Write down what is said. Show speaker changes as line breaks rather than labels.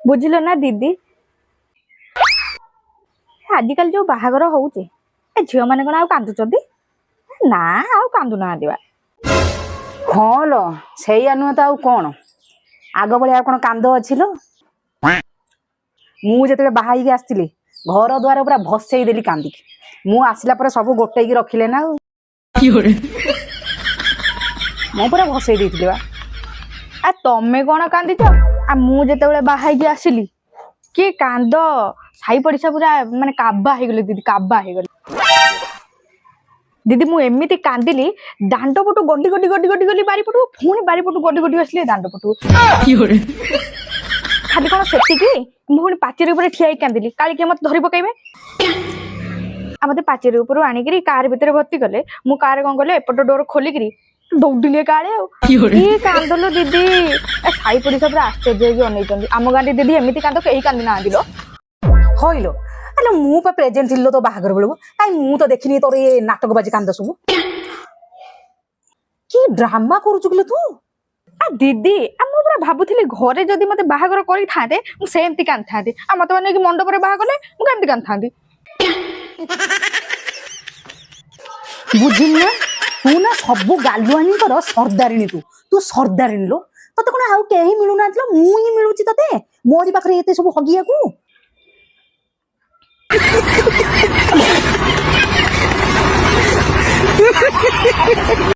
बुझिल ना दीदी आजिकल जो बाहागर होउचे ए झियो माने कोन आ कांदुचंदी ना आ कांदु ना दिवा
हाँ लो सही नुह तो आउ कौन आग भाया कौन कांद अच्छी लो मुझे बाहर आसती घर द्वार पूरा भसई देली कांदिकी मु आसला पर सब गोटे रखिले ना मु पूरा भसई देती बा
आ तमे कोन कांदिच आ मु जेतेबेले बाहाई आसिली के कांद साई पड़िसा पूरा माने काबा हे गेले दीदी काबा हे गेले दीदी मु एमिति कांदिली दांड पटु गड्डी गड्डी गड्डी गड्डी गली बारी पटु पुणी बारी पटु गड्डी गड्डी आसले दांड पटु खाली कोन सेति की मु पुणी पाचेरी ऊपर ठियाई कांदिली काली के मत धरि पकाइबे आ मते पाचेरी ऊपर आनिकरी कार भीतर भर्ती कले मु कार कोन कले एपट डोर खोलिकरी दौड़िले काले ये कांदलो दीदी साई पड़िसा पूरा आश्चर्य होगी अनैचंदी आम गाँव दीदी एमिति कांद कहीं कांदी ना दिलो
हईलो अरे मु प्रेजेंट थी तो बाहागर बेलू कहीं मु तो देखनी तोर ये नाटक बाजी कांद सब कि ड्रामा करूचु तू
आ दीदी आ मु पूरा भाबुथिली घरे जदी मते बाहागर करी थाते मु सेमति कांद थाते आ मते माने कि मंडप रे बाहा गले मु केमति कांद थांती
बुझिना तू ना सब गालुआनी कर सरदारिणी तू सरदारिणी लो तते कोन आउ केही मिलु ना मु ही मिलुची तते मोरी पाखरे एते सब हगिया को